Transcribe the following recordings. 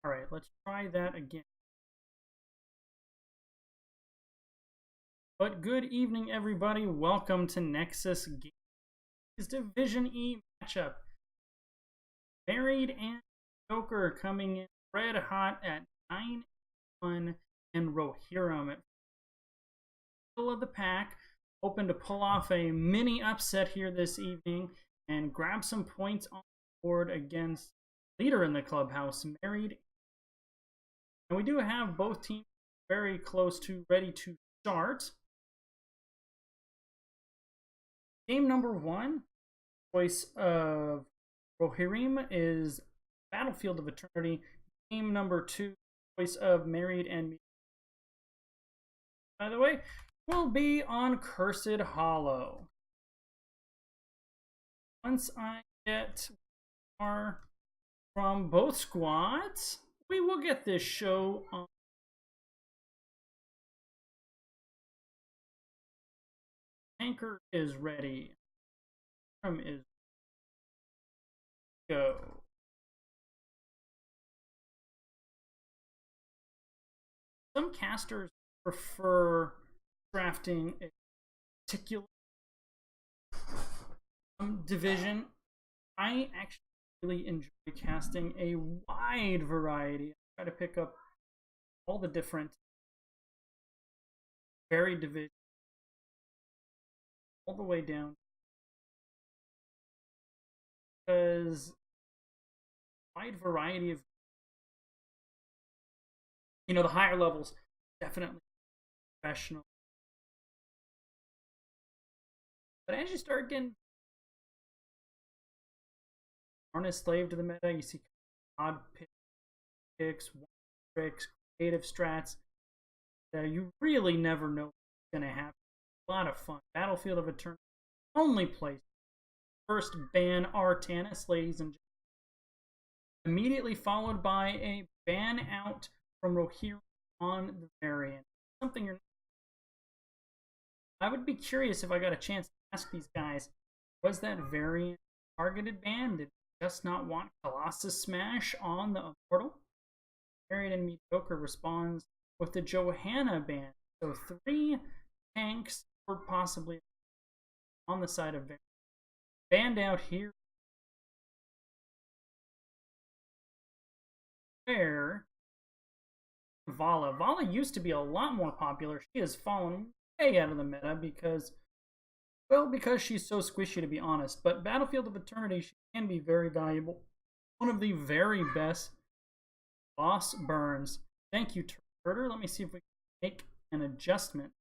All right, let's try that again. But good evening, everybody. Welcome to Nexus Games Division E matchup. Married and Joker coming in red hot at 9-1, and Rohirrim at middle of the pack, hoping to pull off a mini upset here this evening and grab some points on the board against leader in the clubhouse, Married. And we do have both teams very close to ready to start. Game number one, choice of Rohirrim is Battlefield of Eternity. Game number two, choice of Married and Mediocre, by the way, will be on Cursed Hollow. Once I get from both squads, we will get this show on. Anchor is ready. Is go. Some casters prefer drafting a particular division. I actually really enjoy casting a wide variety. I try to pick up all the different varied divisions all the way down, because wide variety of, the higher levels definitely professional, but as you start getting harness slave to the meta, you see odd picks, tricks, creative strats that you really never know what's going to happen. A lot of fun. Battlefield of Eternity, only place. First ban Artanis, ladies and gentlemen. Immediately followed by a ban out from Rohirrim on the variant. Something you're. I would be curious if I got a chance to ask these guys, was that variant targeted ban? Did they just not want Colossus Smash on the Immortal? Variant and Mediocre responds with the Johanna ban. So 3 tanks were possibly on the side of variant. Banned out here. Where Vala used to be a lot more popular. She has fallen way out of the meta because she's so squishy, to be honest. But Battlefield of Eternity, she can be very valuable. One of the very best boss burns. Thank you, Turter. Let me see if we can make an adjustment.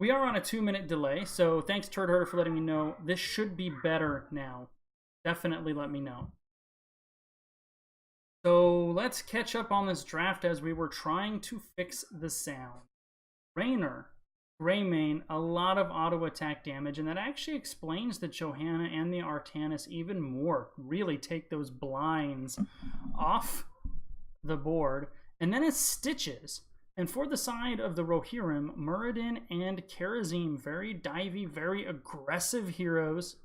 We are on a 2-minute delay, so thanks, Turd Herder, for letting me know. This should be better now. Definitely let me know. So let's catch up on this draft as we were trying to fix the sound. Raynor, Greymane, a lot of auto attack damage, and that actually explains the Johanna and the Artanis even more. Really take those blinds off the board. And then it's Stitches. And for the side of the Rohirrim, Muradin and Karazim, very divey, very aggressive heroes.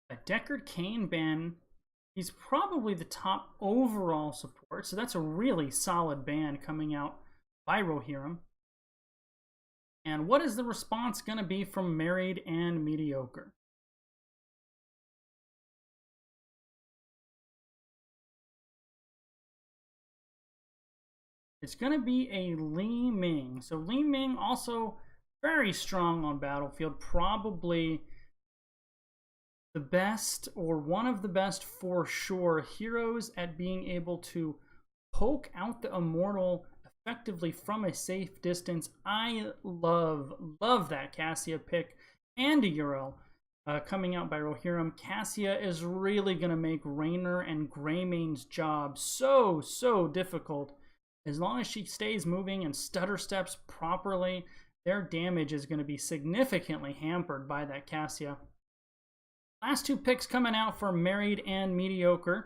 A Deckard Cain ban, he's probably the top overall support, so that's a really solid ban coming out by Rohirrim. And what is the response going to be from Married and Mediocre? It's going to be a Li Ming. So Li Ming also very strong on Battlefield. Probably the best, or one of the best for sure, heroes at being able to poke out the Immortal effectively from a safe distance. I love that Cassia pick and a Euro coming out by Rohirrim. Cassia is really going to make Raynor and Greymane's job so difficult. As long as she stays moving and stutter steps properly, their damage is going to be significantly hampered by that Cassia. Last two picks coming out for Married and Mediocre.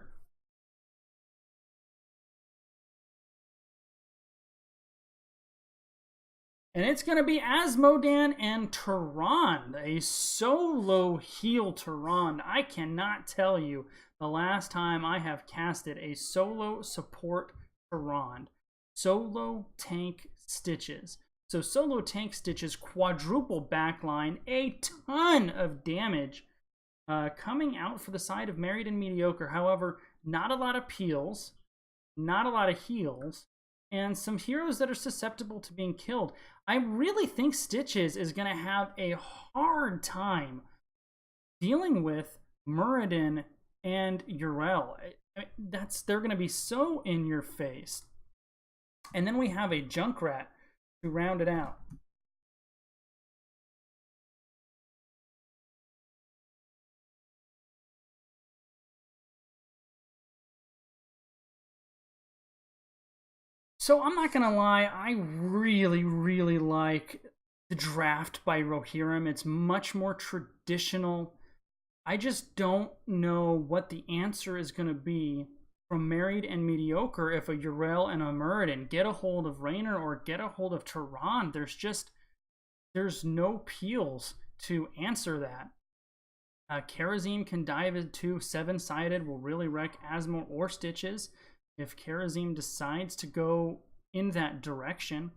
And it's going to be Asmodan and Tyrande, a solo heal Tyrande. I cannot tell you the last time I have casted a solo support Tyrande. Solo tank stitches. So solo tank stitches, quadruple backline, a ton of damage coming out for the side of Married and Mediocre. However, not a lot of peels, not a lot of heals, and some heroes that are susceptible to being killed. I really think Stitches is going to have a hard time dealing with Muradin and Yrel. They're going to be so in your face. And then we have a Junkrat to round it out. So I'm not gonna lie, I really, really like the draft by Rohirrim. It's much more traditional. I just don't know what the answer is gonna be from Married and Mediocre if a Yrel and a Muradin get a hold of Raynor or get a hold of Tyrande. There's no peels to answer that. Kharazim can dive into 7-sided, will really wreck Asmo or Stitches if Kharazim decides to go in that direction.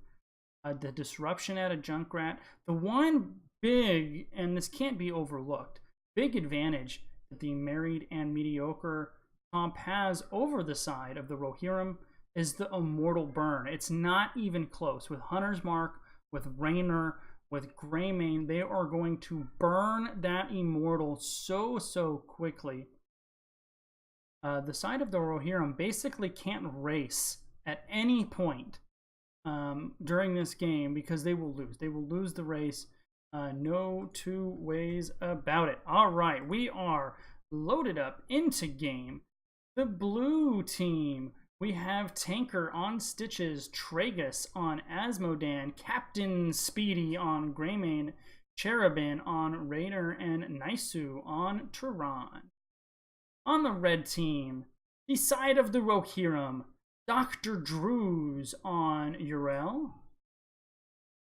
The disruption at a Junkrat. The one big, and this can't be overlooked, big advantage that the Married and Mediocre comp has over the side of the Rohirrim is the Immortal Burn. It's not even close. With Hunter's Mark, with Raynor, with Greymane, they are going to burn that Immortal so quickly. The side of the Rohirrim basically can't race at any point during this game because they will lose. They will lose the race. No two ways about it. All right, we are loaded up into game. The blue team, we have Tanker on Stitches, Tragus on Asmodan, Captain Speedy on Greymane, Cherubin on Raynor, and Nisu on Tyrande. On the red team, the side of the Rohirrim, Dr. Drews on Yrel,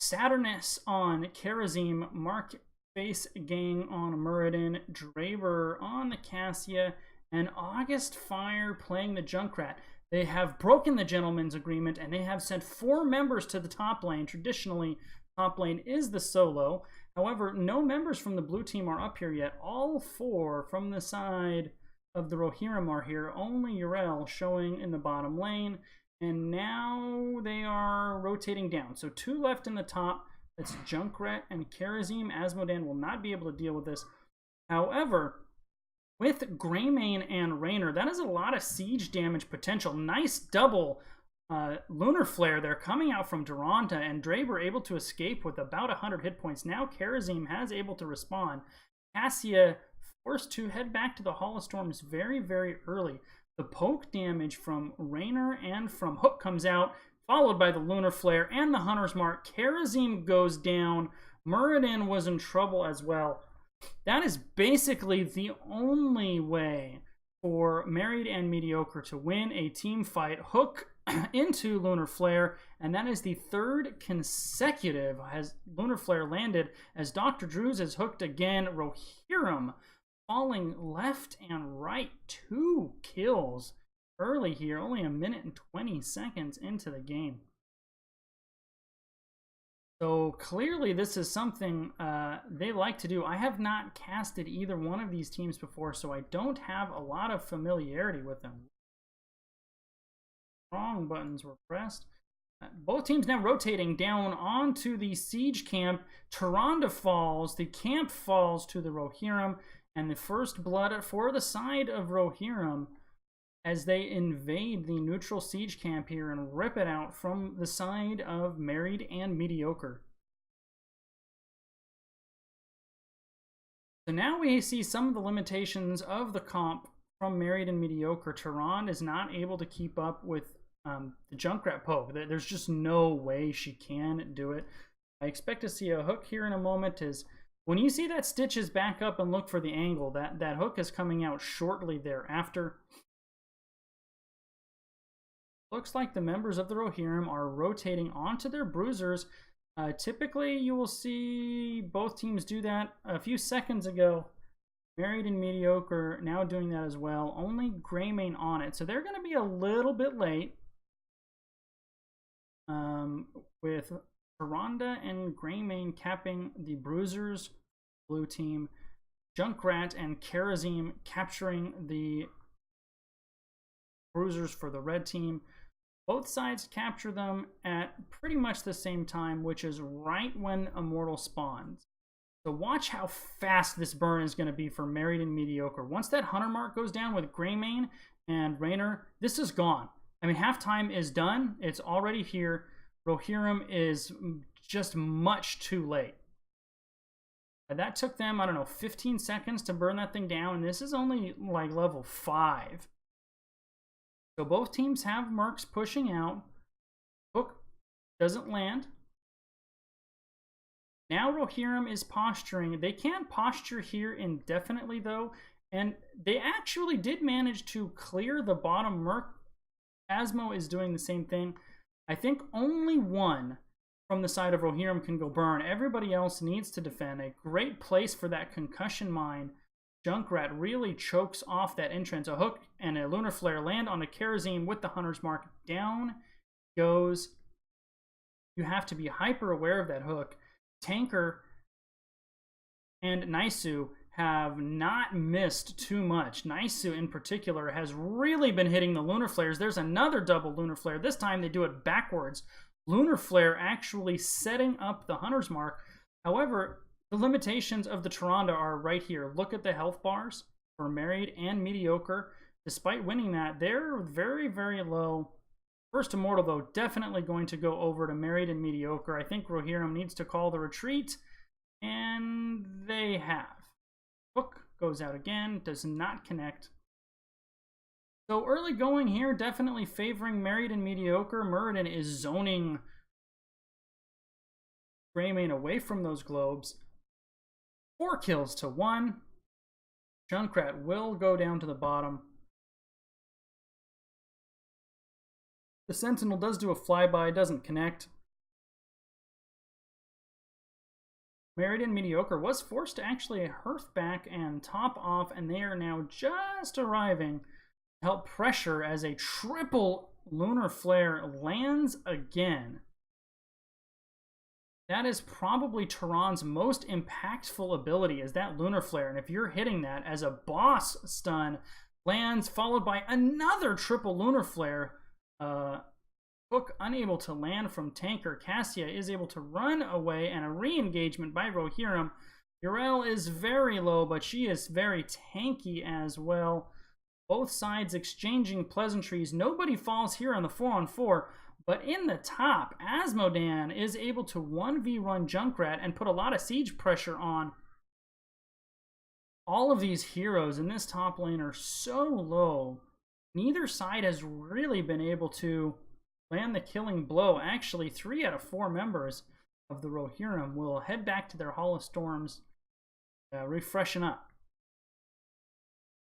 Saturnus on Kharazim, Mark Face Gang on Muradin, Draver on the Cassia, and August Fire playing the Junkrat. They have broken the gentleman's agreement and they have sent 4 members to the top lane. Traditionally, top lane is the solo. However, no members from the blue team are up here yet. All 4 from the side of the Rohirrim are here. Only Yrel showing in the bottom lane. And now they are rotating down. So 2 left in the top. That's Junkrat and Kharazim. Asmodan will not be able to deal with this. However, with Greymane and Raynor, that is a lot of siege damage potential. Nice double Lunar Flare there coming out from Duranta, and Draber able to escape with about 100 hit points. Now Kharazim has able to respond. Cassia forced to head back to the Hall of Storms very, very early. The poke damage from Raynor and from Hook comes out, followed by the Lunar Flare and the Hunter's Mark. Kharazim goes down. Muradin was in trouble as well. That is basically the only way for Married and Mediocre to win a team fight. Hook into Lunar Flare, and that is the 3rd consecutive has Lunar Flare landed as Dr. Drews is hooked again. Rohirrim falling left and right. 2 kills early here, only a minute and 20 seconds into the game. So clearly this is something they like to do. I have not casted either one of these teams before, so I don't have a lot of familiarity with them. Wrong buttons were pressed. Both teams now rotating down onto the siege camp. Tyrande falls. The camp falls to the Rohirrim, and the first blood for the side of Rohirrim as they invade the neutral siege camp here and rip it out from the side of Married and Mediocre. So now we see some of the limitations of the comp from Married and Mediocre. Tyrande is not able to keep up with the Junkrat poke. There's just no way she can do it. I expect to see a hook here in a moment as When you see that Stitches back up and look for the angle, that hook is coming out shortly thereafter. Looks like the members of the Rohirrim are rotating onto their bruisers. Typically, you will see both teams do that. A few seconds ago, Married and Mediocre now doing that as well. Only Greymane on it. So they're going to be a little bit late. With Tyrande and Greymane capping the bruisers, blue team. Junkrat and Kharazim capturing the bruisers for the red team. Both sides capture them at pretty much the same time, which is right when Immortal spawns. So watch how fast this burn is going to be for Married and Mediocre. Once that Hunter mark goes down with Greymane and Raynor, this is gone. I mean, halftime is done. It's already here. Rohirrim is just much too late. That took them, I don't know, 15 seconds to burn that thing down, and this is only like level 5. So both teams have mercs pushing out. Hook doesn't land. Now Rohirrim is posturing. They can't posture here indefinitely, though, and they actually did manage to clear the bottom merc. Asmo is doing the same thing. I think only one from the side of Rohirrim can go burn. Everybody else needs to defend. A great place for that concussion mine. Junkrat really chokes off that entrance. A hook and a lunar flare land on the Kharazim with the Hunter's mark. Down goes. You have to be hyper aware of that hook. Tanker and Naisu have not missed too much. Naisu in particular has really been hitting the lunar flares. There's another double lunar flare. This time they do it backwards. Lunar flare actually setting up the Hunter's mark. However, the limitations of the Tyrande are right here. Look at the health bars for Married and Mediocre. Despite winning that, they're very, very low. First Immortal, though, definitely going to go over to Married and Mediocre. I think Rohirrim needs to call the retreat, and they have. Hook goes out again, does not connect. So early going here, definitely favoring Married and Mediocre. Muradin is zoning Greymane away from those globes. 4 kills to 1. Junkrat will go down to the bottom. The Sentinel does do a flyby, doesn't connect. Married and Mediocre was forced to actually hearth back and top off, and they are now just arriving to help pressure as a triple lunar flare lands again. That is probably Tehran's most impactful ability, is that lunar flare. And if you're hitting that as a boss stun, lands followed by another triple lunar flare. Hook unable to land from Tanker. Cassia is able to run away, and a re-engagement by Rohirrim. Yrel is very low, but she is very tanky as well. Both sides exchanging pleasantries. Nobody falls here on the 4-on-4, but in the top, Asmodan is able to 1v run Junkrat and put a lot of siege pressure on. All of these heroes in this top lane are so low. Neither side has really been able to land the killing blow. Actually, 3 out of 4 members of the Rohirrim will head back to their Hall of Storms, refreshing up.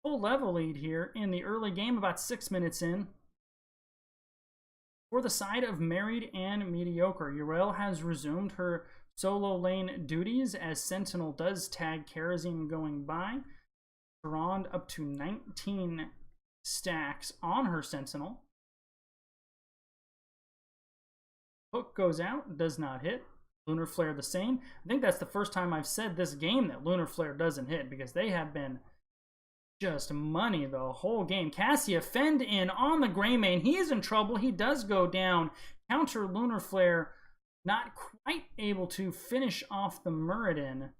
Full level lead here in the early game, about 6 minutes in. For the side of Married and Mediocre, Yrel has resumed her solo lane duties as Sentinel does tag Kharazim going by. Tyrande up to 19 stacks on her Sentinel. Hook goes out, does not hit. Lunar Flare the same. I think that's the first time I've said this game that Lunar Flare doesn't hit, because they have been just money the whole game. Cassia fend in on the Greymane. He is in trouble. He does go down. Counter Lunar Flare. Not quite able to finish off the Muradin.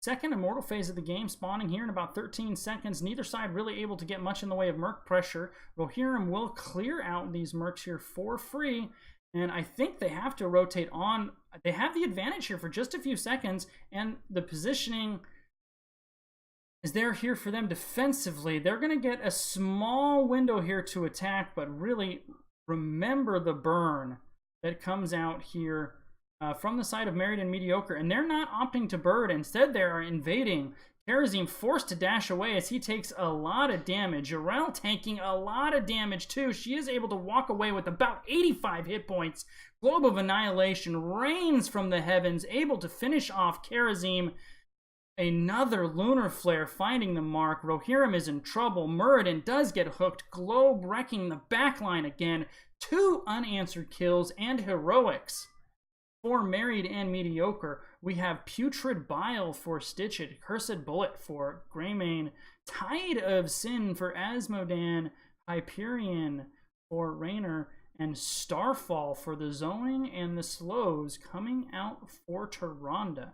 Second Immortal phase of the game spawning here in about 13 seconds. Neither side really able to get much in the way of merc pressure. Rohirrim will clear out these mercs here for free. And I think they have to rotate on. They have the advantage here for just a few seconds. And the positioning is there here for them defensively. They're going to get a small window here to attack. But really remember the burn that comes out here from the side of Married and Mediocre, and they're not opting to bird. Instead, they are invading. Karazim forced to dash away as he takes a lot of damage. Yrel taking a lot of damage too. She is able to walk away with about 85 hit points. Globe of Annihilation rains from the heavens, able to finish off Karazim. Another Lunar Flare finding the mark. Rohirrim is in trouble. Muradin does get hooked. Globe wrecking the backline again. 2 unanswered kills and heroics for Married and Mediocre. We have Putrid Bile for Stitched, Cursed Bullet for Greymane, Tide of Sin for Asmodan, Hyperion for Raynor, and Starfall for the Zoning and the Slows coming out for Tyrande.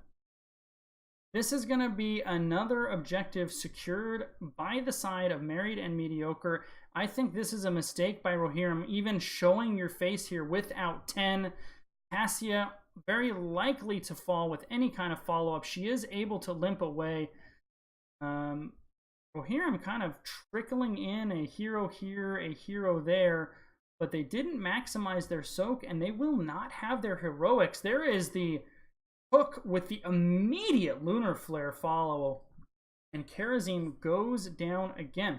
This is going to be another objective secured by the side of Married and Mediocre. I think this is a mistake by Rohirrim, even showing your face here without 10. Cassia very likely to fall with any kind of follow-up. She is able to limp away. Rohirrim kind of trickling in a hero here, a hero there, but they didn't maximize their soak, and they will not have their heroics. There is the hook with the immediate Lunar Flare follow, and Karazim goes down again.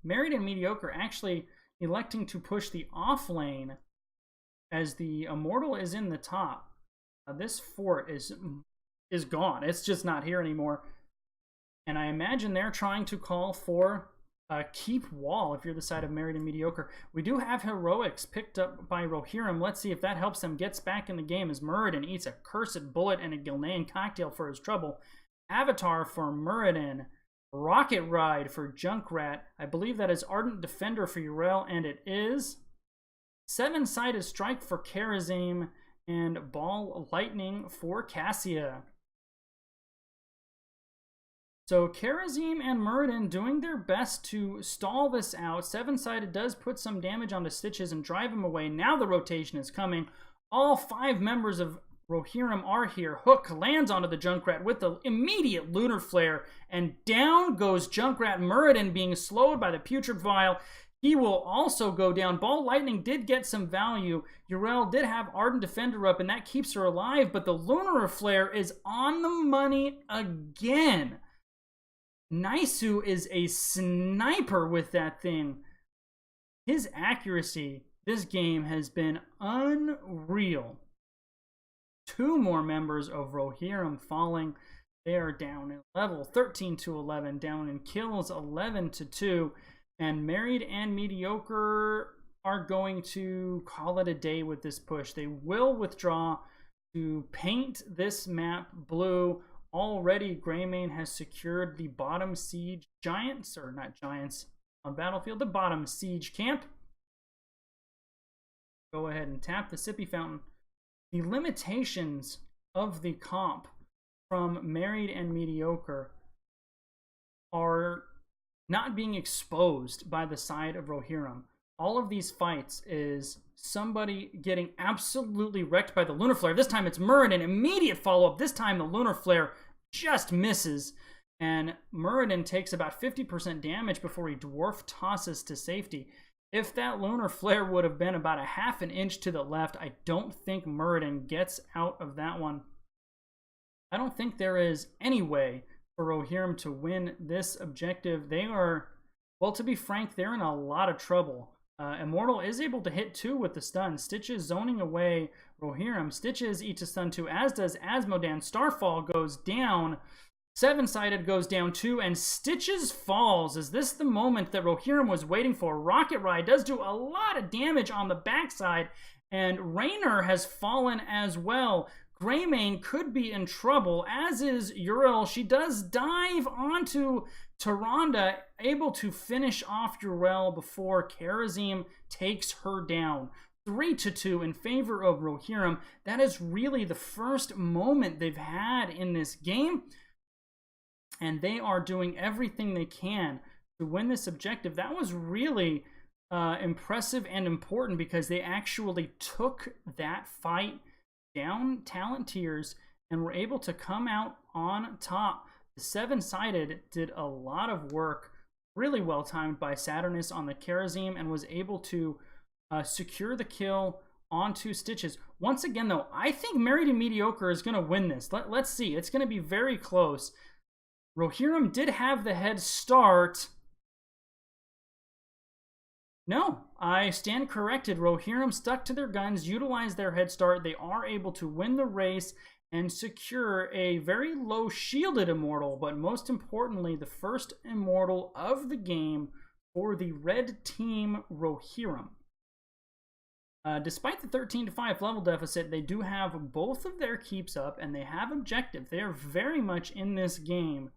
Married and Mediocre actually electing to push the off lane as the Immortal is in the top. This fort is gone. It's just not here anymore. And I imagine they're trying to call for a keep wall if you're the side of Married and Mediocre. We do have heroics picked up by Rohirrim. Let's see if that helps them gets back in the game as Muradin eats a Cursed Bullet and a Gilnean Cocktail for his trouble. Avatar for Muradin. Rocket Ride for Junkrat. I believe that is Ardent Defender for Yrel, and it is. 7-sided Strike for Karazim, and Ball Lightning for Cassia. So Karazim and Muradin doing their best to stall this out. 7-sided does put some damage onto Stitches and drive him away. Now the rotation is coming. All 5 members of Rohirrim are here. Hook lands onto the Junkrat with the immediate Lunar Flare, and down goes Junkrat. Muradin being slowed by the Putrid Vial. He will also go down. Ball Lightning did get some value. Yrel did have Ardent Defender up, and that keeps her alive, but the Lunar Flare is on the money again. Naisu is a sniper with that thing. His accuracy this game has been unreal. 2 more members of Rohirrim falling. They are down in level 13 to 11, down in kills 11 to 2. And Married and Mediocre are going to call it a day with this push. They will withdraw to paint this map blue. Already, Greymane has secured the bottom siege giants, or not giants, on Battlefield, the bottom siege camp. Go ahead and tap the Sippy Fountain. The limitations of the comp from Married and Mediocre are not being exposed by the side of Rohirrim. All of these fights is somebody getting absolutely wrecked by the Lunar Flare. This time it's Muradin, immediate follow-up. This time the Lunar Flare just misses, and Muradin takes about 50% damage before he dwarf tosses to safety. If that Lunar Flare would have been about a half an inch to the left, I don't think Muradin gets out of that one. I don't think there is any way for Rohirrim to win this objective. They are, well, to be frank, they're in a lot of trouble. Immortal is able to hit 2 with the stun. Stitches zoning away Rohirrim. Stitches eats a stun too, as does Asmodan. Starfall goes down. 7-sided goes down too, and Stitches falls. Is this the moment that Rohirrim was waiting for? Rocket Ride does do a lot of damage on the backside, and Raynor has fallen as well. Greymane could be in trouble, as is Yrel. She does dive onto Tyrande, able to finish off Yrel before Karazim takes her down. 3-2 in favor of Rohirrim. That is really the first moment they've had in this game, and they are doing everything they can to win this objective. That was really impressive and important because they actually took that fight down talent tiers and were able to come out on top. The 7-sided did a lot of work, really well timed by Saturnus on the Karazim, and was able to secure the kill onto Stitches. Once again, though, I think Married and Mediocre is going to win this. Let's see. It's going to be very close. Rohirrim did have the head start. No, I stand corrected. Rohirrim stuck to their guns, utilized their head start. They are able to win the race and secure a very low shielded immortal, but most importantly, the first immortal of the game for the red team, Rohirrim. Despite the 13-5 level deficit, they do have both of their keeps up, and they have objective. They are very much in this game.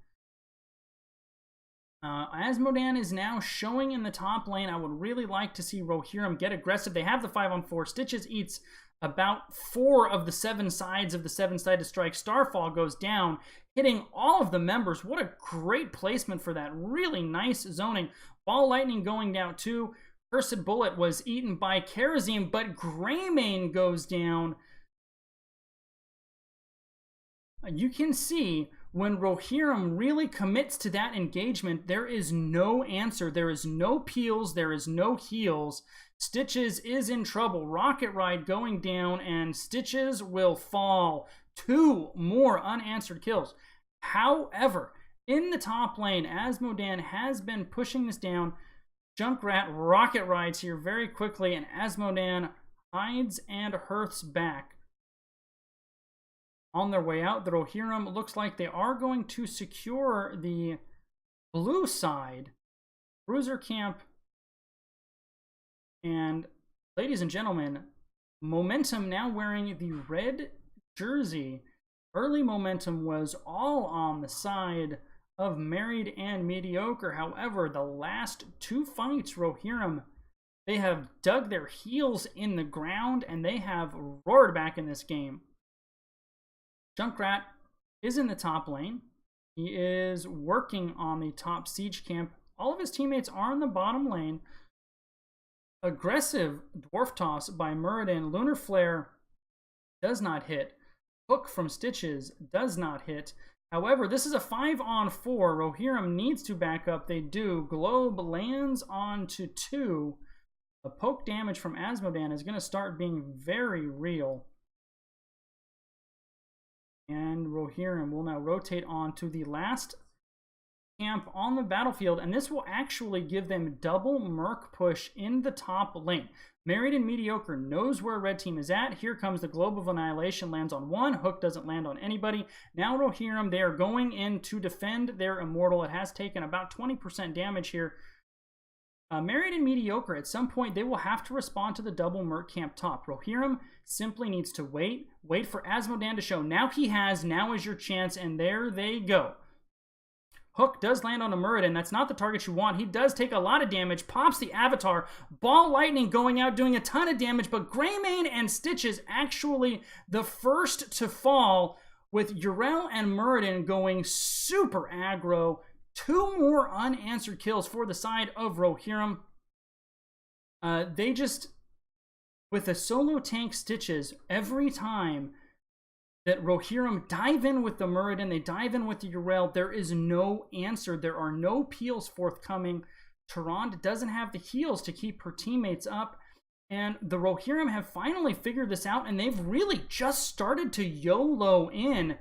Asmodan is now showing in the top lane. I would really like to see Rohirrim get aggressive. They have the 5-on-4. Stitches eats about 4 of the 7 sides of the 7-sided strike. Starfall goes down, hitting all of the members. What a great placement for that. Really nice zoning. Ball Lightning going down too. Cursed Bullet was eaten by Kerosene, but Greymane goes down. You can see when Rohirrim really commits to that engagement, there is no answer. There is no peels. There is no heals. Stitches is in trouble. Rocket Ride going down, and Stitches will fall. 2 more unanswered kills. However, in the top lane, Asmodan has been pushing this down. Junkrat rocket rides here very quickly, and Asmodan hides and hearths back. On their way out, the Rohirrim looks like they are going to secure the blue side. Bruiser camp. And ladies and gentlemen, Momentum now wearing the red jersey. Early Momentum was all on the side of Married and Mediocre. However, the last 2 fights, Rohirrim, they have dug their heels in the ground and they have roared back in this game. Junkrat is in the top lane. He is working on the top siege camp. All of his teammates are in the bottom lane. Aggressive Dwarf Toss by Muradin. Lunar Flare does not hit. Hook from Stitches does not hit. However, this is a 5-on-4. Rohirrim needs to back up. They do. Globe lands onto 2. The poke damage from Asmodan is going to start being very real. And Rohirrim will now rotate on to the last camp on the battlefield, and this will actually give them double Merc push in the top lane. Married and Mediocre knows where red team is at. Here comes the Globe of Annihilation, lands on 1. Hook doesn't land on anybody. Now Rohirrim, they are going in to defend their immortal. It has taken about 20% damage here. Married and Mediocre, at some point, they will have to respond to the double Merc camp top. Rohirrim simply needs to wait for Asmodan to show. Now he has, now is your chance, and there they go. Hook does land on a Muradin. That's not the target you want. He does take a lot of damage, pops the Avatar. Ball Lightning going out, doing a ton of damage, but Greymane and Stitches actually the first to fall, with Yrel and Muradin going super aggro. 2 more unanswered kills for the side of Rohirrim. They just, with a solo tank Stitches, every time that Rohirrim dive in with the Muradin, they dive in with the Yrel, there is no answer. There are no peels forthcoming. Tyrande doesn't have the heals to keep her teammates up. And the Rohirrim have finally figured this out, and they've really just started to YOLO in.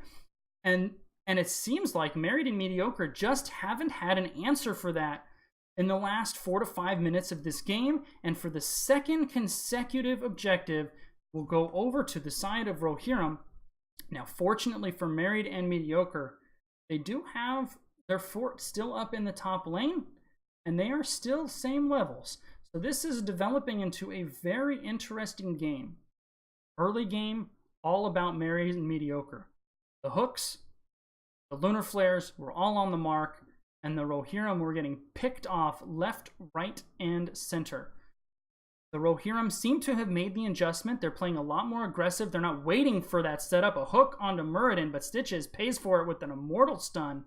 And it seems like Married and Mediocre just haven't had an answer for that in the last 4 to 5 minutes of this game. And for the second consecutive objective, we'll go over to the side of Rohirrim. Now, fortunately for Married and Mediocre, they do have their fort still up in the top lane, and they are still same levels. So this is developing into a very interesting game. Early game, all about Married and Mediocre. The hooks, the lunar flares were all on the mark, and the Rohirrim were getting picked off left, right, and center. The Rohirrim seem to have made the adjustment. They're playing a lot more aggressive. They're not waiting for that setup. A hook onto Muradin, but Stitches pays for it with an immortal stun.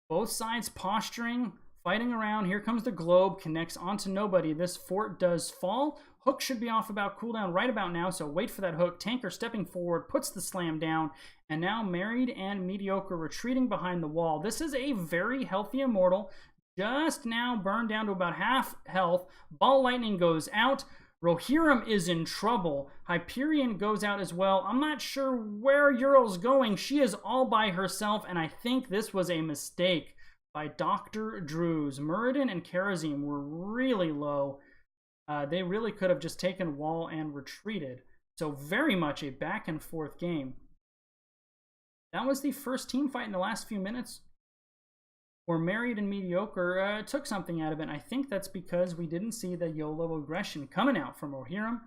Both sides posturing, fighting around. Here comes the Globe, connects onto nobody. This fort does fall. Hook should be off about cooldown right about now, so wait for that hook. Tanker stepping forward, puts the slam down, and now Married and Mediocre retreating behind the wall. This is a very healthy immortal. just now burned down to about half health. Ball Lightning goes out. Rohirrim is in trouble. Hyperion goes out as well. I'm not sure where Ural's going. She is all by herself, and I think this was a mistake by Dr. Drews. Muradin and Karazim were really low. They really could have just taken wall and retreated. So very much a back and forth game. That was the first team fight in the last few minutes where Married and Mediocre took something out of it. And I think that's because we didn't see the YOLO aggression coming out from Rohirrim.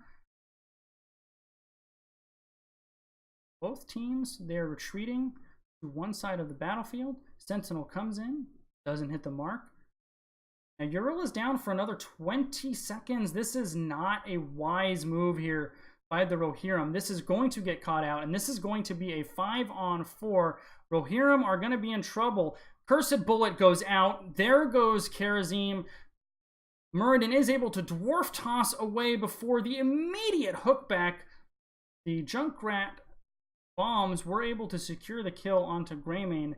Both teams, they're retreating to one side of the battlefield. Sentinel comes in, doesn't hit the mark. Now Ural is down for another 20 seconds. This is not a wise move here by the Rohirrim. This is going to get caught out, and this is going to be a 5-on-4. Rohirrim are going to be in trouble. Cursed Bullet goes out. There goes Karazim. Muradin is able to dwarf toss away before the immediate hook back. The Junkrat bombs were able to secure the kill onto Greymane.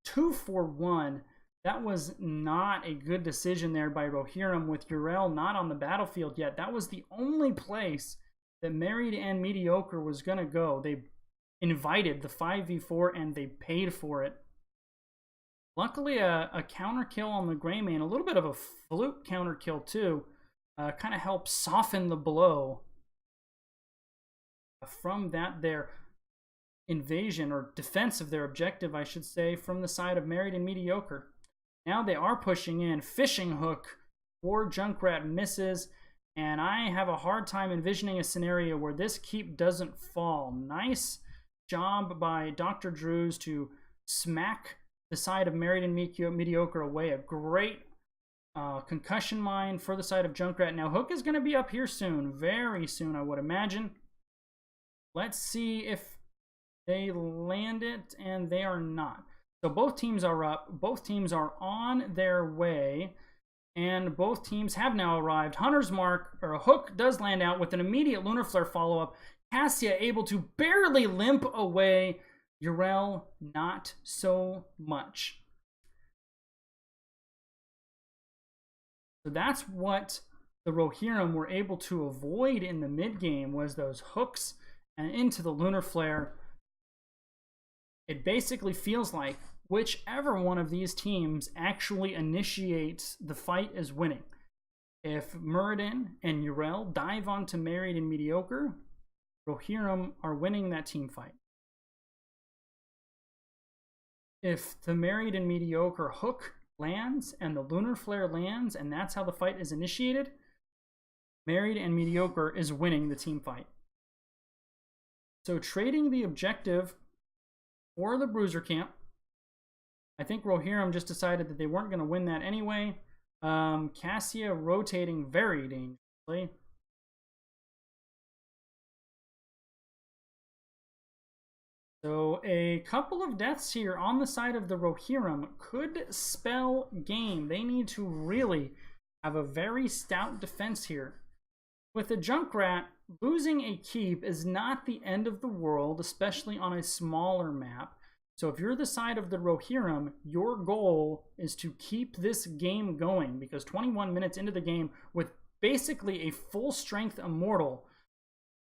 2-for-1. That was not a good decision there by Rohirrim with Ural not on the battlefield yet. That was the only place that Married and Mediocre was going to go. They invited the 5v4 and they paid for it. Luckily, a counter kill on the Greymane, a little bit of a fluke counter kill too, kind of helped soften the blow from that their invasion or defense of their objective, I should say, from the side of Married and Mediocre. Now they are pushing in. Fishing hook for Junkrat misses, and I have a hard time envisioning a scenario where this keep doesn't fall. Nice job by Dr. Drews to smack the side of Married and Mediocre away. A great concussion mine for the side of Junkrat. Now Hook is going to be up here soon, very soon I would imagine. Let's see if they land it, and they are not. So both teams are up, both teams are on their way, and both teams have now arrived. Hunter's Mark, or a Hook, does land out with an immediate Lunar Flare follow-up. Cassia able to barely limp away. Ural, not so much. So that's what the Rohirrim were able to avoid in the mid-game, was those hooks and into the Lunar Flare. It basically feels like whichever one of these teams actually initiates the fight is winning. If Muradin and Ural dive onto Married and Mediocre, Rohirrim are winning that team fight. If the Married and Mediocre hook lands and the Lunar Flare lands, and that's how the fight is initiated, Married and Mediocre is winning the team fight. So trading the objective for the Bruiser Camp, I think Rohirrim just decided that they weren't going to win that anyway. Cassia rotating very dangerously. So a couple of deaths here on the side of the Rohirrim could spell game. They need to really have a very stout defense here. With the Junkrat, losing a keep is not the end of the world, especially on a smaller map. So if you're the side of the Rohirrim, your goal is to keep this game going, because 21 minutes into the game with basically a full strength Immortal,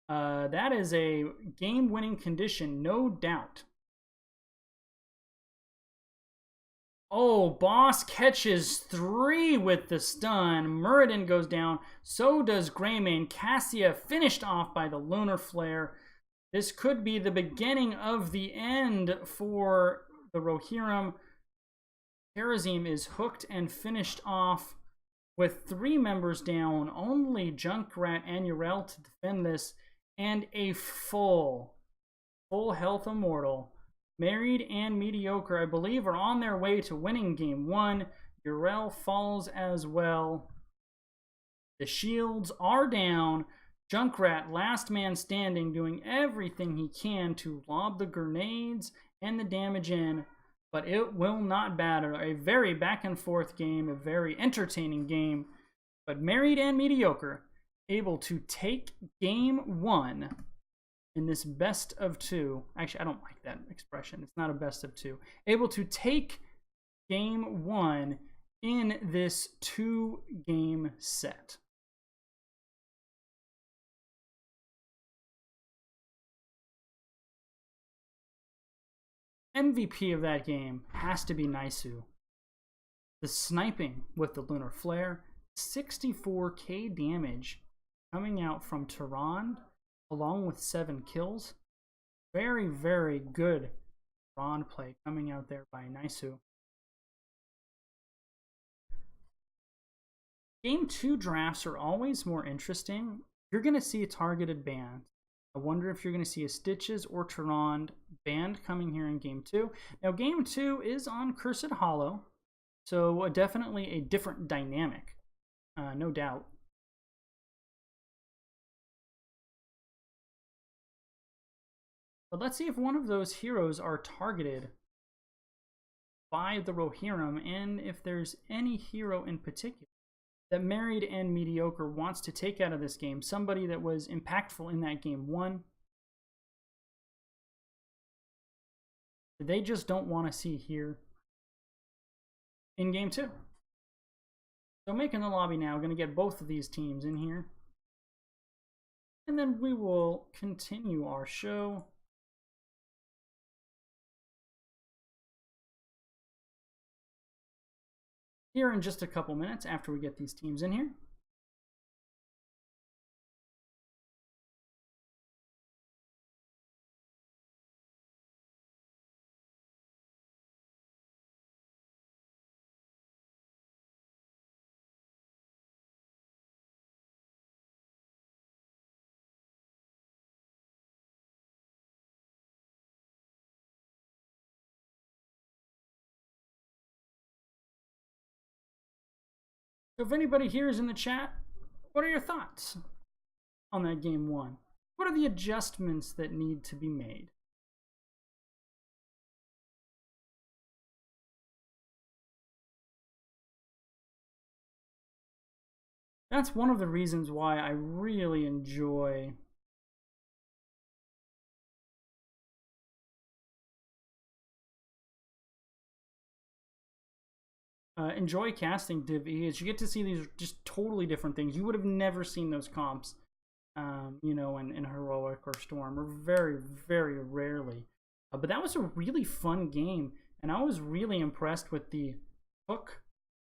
that is a game-winning condition, no doubt. Oh, Boss catches 3 with the stun. Muradin goes down. So does Greymane. Cassia finished off by the Lunar Flare. This could be the beginning of the end for the Rohirrim. Karazim is hooked and finished off with 3 members down. Only Junkrat and Ural to defend this. And a full health Immortal. Married and Mediocre, I believe, are on their way to winning game 1. Ural falls as well. The shields are down. Junkrat, last man standing, doing everything he can to lob the grenades and the damage in, but it will not matter. A very back and forth game, a very entertaining game, but Married and Mediocre able to take game 1 in this best of 2. Actually, I don't like that expression. It's not a best of 2. Able to take game 1 in this 2-game set. MVP of that game has to be Naisu. The sniping with the Lunar Flare, 64k damage coming out from Tehran, along with 7 kills. Very, very good Tehran play coming out there by Naisu. Game 2 drafts are always more interesting. You're going to see a targeted ban. I wonder if you're going to see a Stitches or Tehran band coming here in Game 2. Now, Game 2 is on Cursed Hollow, so definitely a different dynamic, no doubt. But let's see if one of those heroes are targeted by the Rohirrim, and if there's any hero in particular that Married and Mediocre wants to take out of this game, somebody that was impactful in that Game 1. They just don't want to see here in Game 2. So making the lobby now, going to get both of these teams in here. And then we will continue our show. Here in just a couple minutes after we get these teams in here. So if anybody here is in the chat, what are your thoughts on that Game 1? What are the adjustments that need to be made? That's one of the reasons why I really enjoy casting Div E, is you get to see these just totally different things. You would have never seen those comps, you know, in Heroic or Storm, or very, very rarely. But that was a really fun game, and I was really impressed with the Hook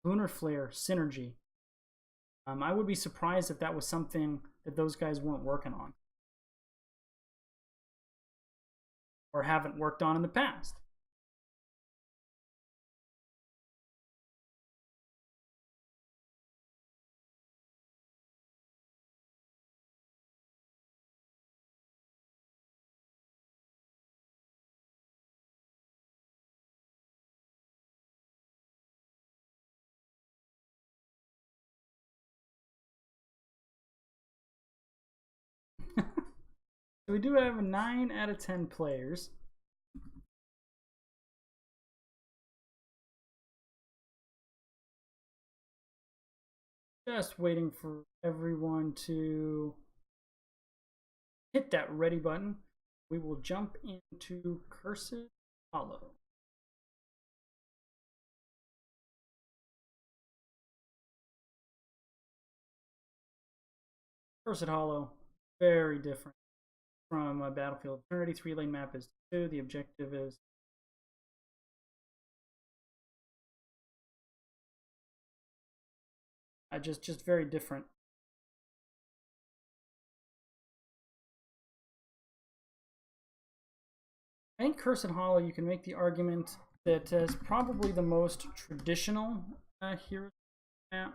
Lunar Flare synergy. I would be surprised if that was something that those guys weren't working on, or haven't worked on in the past. So we do have 9 out of 10 players. Just waiting for everyone to hit that ready button. We will jump into Cursed Hollow. Cursed Hollow, very different from Battlefield. Eternity 3-lane map is 2. The objective is just very different. I think Cursed Hollow, you can make the argument that is probably the most traditional hero map.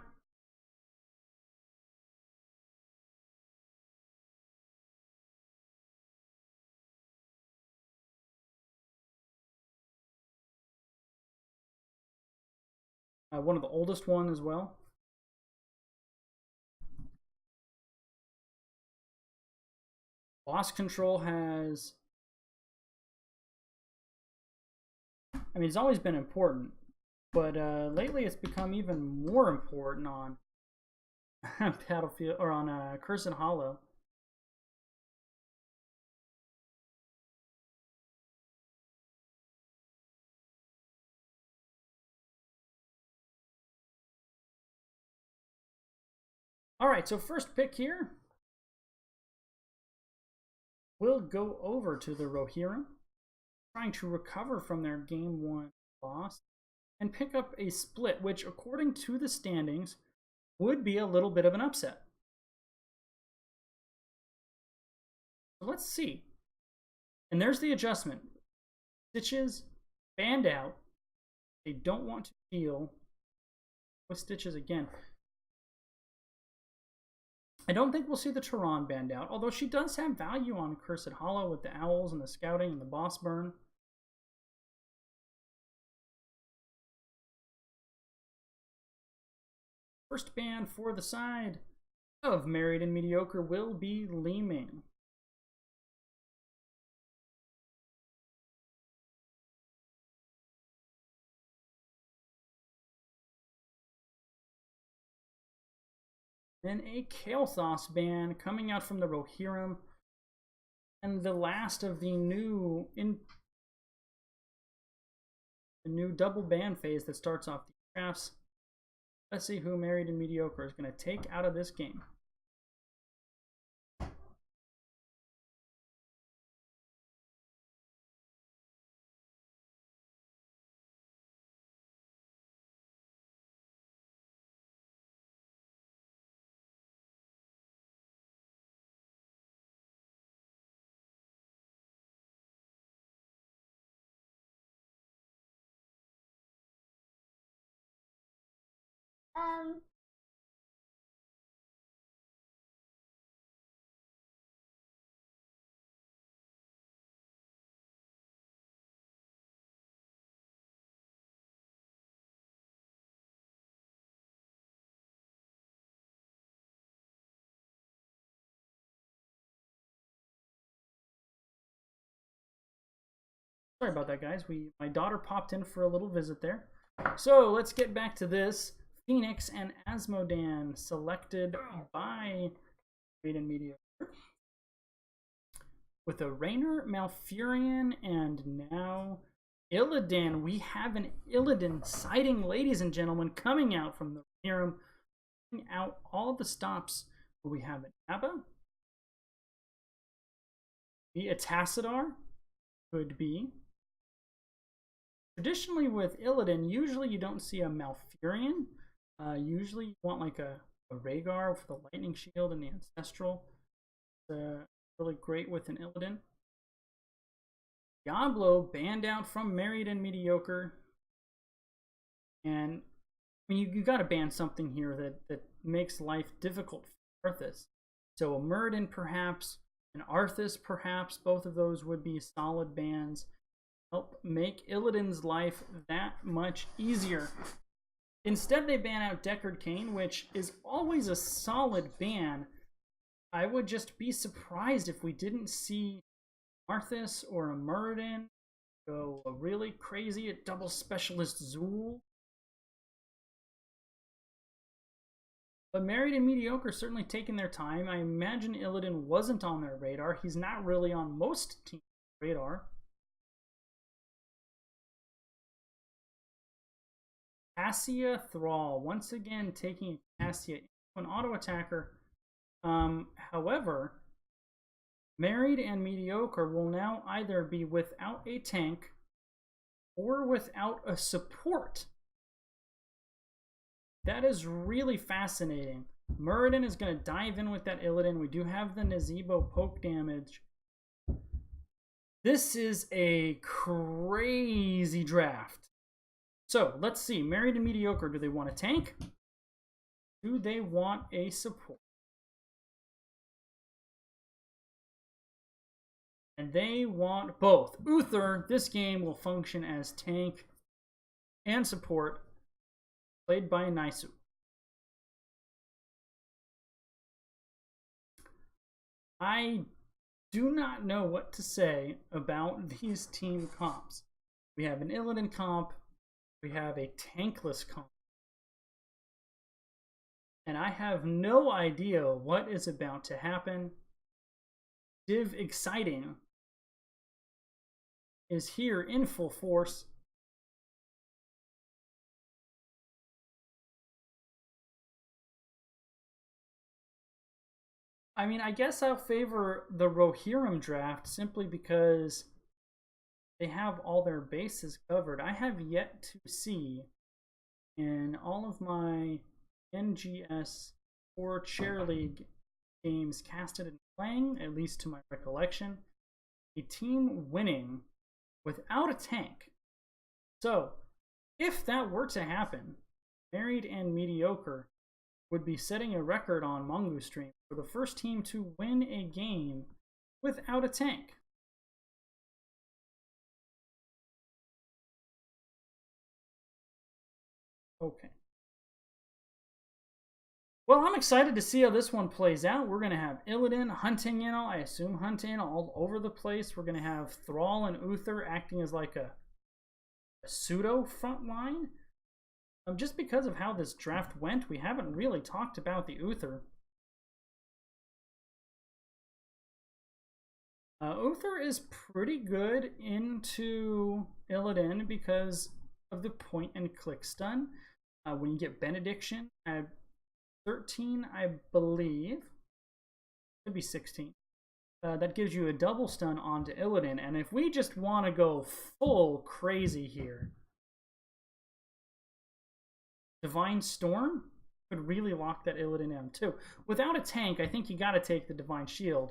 One of the oldest one as well. Boss control has, I mean, it's always been important, but lately it's become even more important on Battlefield, or on Cursed Hollow. All right, so first pick here. We'll go over to the Rohirrim, trying to recover from their game 1 loss and pick up a split, which according to the standings would be a little bit of an upset. So let's see. And there's the adjustment. Stitches banned out. They don't want to deal with Stitches again. I don't think we'll see the Tehran banned out, although she does have value on Cursed Hollow with the Owls and the Scouting and the Boss Burn. First ban for the side of Married and Mediocre will be Li Ming. Then a Kael'thas ban coming out from the Rohirrim. And the last of the new double ban phase that starts off the drafts. Let's see who Married and Mediocre is going to take out of this game. Sorry about that, guys. My daughter popped in for a little visit there. So let's get back to this. Phoenix and Asmodan selected by Married and Mediocre. With a Raynor, Malfurion, and now Illidan. We have an Illidan sighting, ladies and gentlemen, coming out from the Rohirrim. Out all the stops. We have an Abba. A Tassadar. Could be. Traditionally with Illidan, usually you don't see a Malfurion. Usually you want like a Rhaegar for the Lightning Shield and the Ancestral. Really great with an Illidan. Diablo banned out from Married and Mediocre. And I mean, you got to ban something here that makes life difficult for Arthas. So a Muradin perhaps, an Arthas perhaps, both of those would be solid bans. Help make Illidan's life that much easier. Instead, they ban out Deckard Cain, which is always a solid ban. I would just be surprised if we didn't see Arthas or a Muradin go really crazy at double specialist Zool. But Married and Mediocre certainly taking their time. I imagine Illidan wasn't on their radar. He's not really on most teams' radar. Cassia Thrall, once again taking Cassia into an auto attacker. However, Married and Mediocre will now either be without a tank or without a support. That is really fascinating. Muradin is going to dive in with that Illidan. We do have the Nazebo poke damage. This is a crazy draft. So let's see. Married and Mediocre. Do they want a tank? Do they want a support? And they want both. Uther, this game will function as tank and support, played by Naisu. I do not know what to say about these team comps. We have an Illidan comp. We have a tankless comp. And I have no idea what is about to happen. Div Exciting is here in full force. I mean, I guess I'll favor the Rohirrim draft simply because they have all their bases covered. I have yet to see in all of my NGS or Chair League games casted and playing, at least to my recollection, a team winning without a tank. So, if that were to happen, Married and Mediocre would be setting a record on Mongoose Stream for the first team to win a game without a tank. Okay. Well, I'm excited to see how this one plays out. We're going to have Illidan hunting in, I assume hunting all over the place. We're going to have Thrall and Uther acting as like a pseudo front line. Just because of how this draft went, we haven't really talked about the Uther. Uther is pretty good into Illidan because of the point and click stun. When you get Benediction at 13, I believe, could be 16. That gives you a double stun onto Illidan. And if we just want to go full crazy here, Divine Storm could really lock that Illidan down too. Without a tank, I think you got to take the Divine Shield.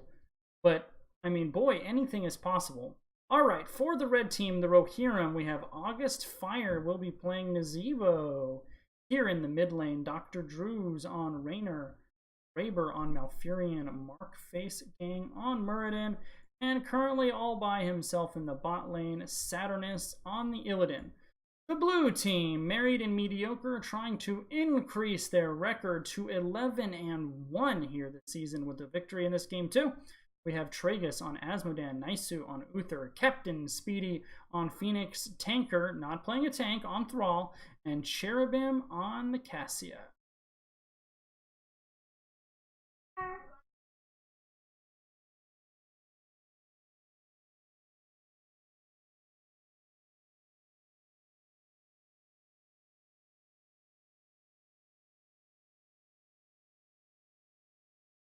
But, I mean, boy, anything is possible. All right, for the red team, the Rohirrim, we have August Fire will be playing Nazebo. Here in the mid lane, Dr. Drews on Raynor, Raber on Malfurion, Mark Face Gang on Muradin, and currently all by himself in the bot lane, Saturnus on the Illidan. The blue team, Married and Mediocre, trying to increase their record to 11-1 here this season with the victory in this game too. We have Tragus on Asmodan, Naisu on Uther, Captain Speedy on Phoenix, Tanker, not playing a tank, on Thrall, and Cherubim on the Cassia.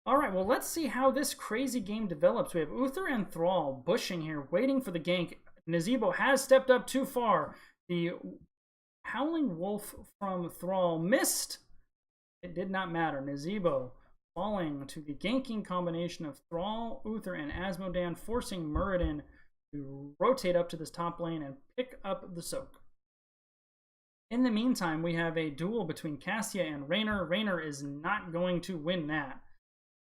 Alright, well, let's see how this crazy game develops. We have Uther and Thrall bushing here, waiting for the gank. Nazebo has stepped up too far. The Howling Wolf from Thrall missed. It did not matter. Nazebo falling to the ganking combination of Thrall, Uther, and Asmodan, forcing Muradin to rotate up to this top lane and pick up the soak. In the meantime, we have a duel between Cassia and Raynor. Raynor is not going to win that.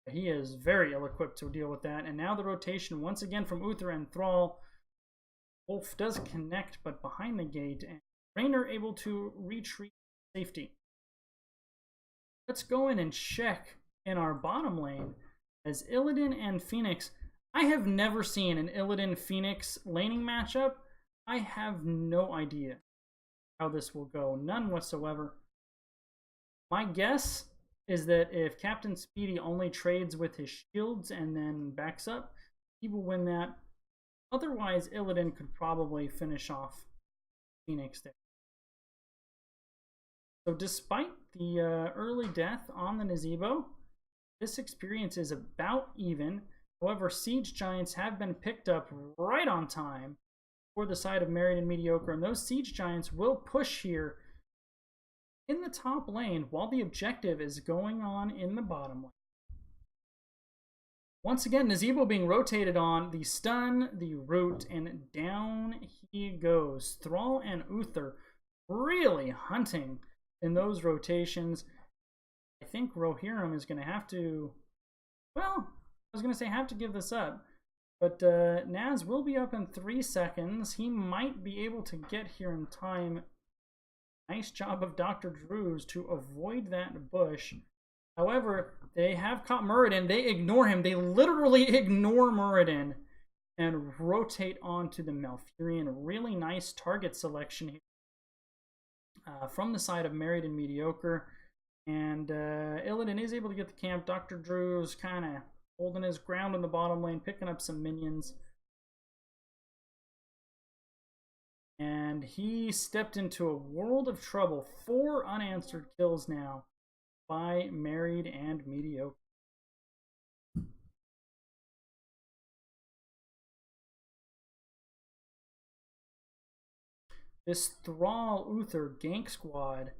He is very ill-equipped to deal with that. And now the rotation once again from Uther and Thrall. Wolf does connect, but behind the gate. And Raynor able to retreat safety. Let's go in and check in our bottom lane as Illidan and Phoenix. I have never seen an Illidan-Phoenix laning matchup. I have no idea how this will go. None whatsoever. My guess is that if Captain Speedy only trades with his shields and then backs up, he will win that. Otherwise, Illidan could probably finish off Phoenix there. So despite the early death on the Nazebo, this experience is about even. However, Siege Giants have been picked up right on time for the side of Married and Mediocre, and those Siege Giants will push here in the top lane while the objective is going on in the bottom lane. Once again, Nazebo being rotated on the stun, the root, and down he goes. Thrall and Uther really hunting in those rotations. I think Rohirrim is going to have to, well, I was going to say have to give this up. But Naz will be up in 3 seconds. He might be able to get here in time. Nice job of Dr. Drews to avoid that bush. However, they have caught Muradin. They ignore him. They literally ignore Muradin and rotate onto the Malfurion. Really nice target selection here from the side of Married and Mediocre. And Illidan is able to get the camp. Dr. Drews kind of holding his ground in the bottom lane, picking up some minions. And he stepped into a world of trouble. 4 unanswered kills now by Married and Mediocre. this Thrall Uther gank squad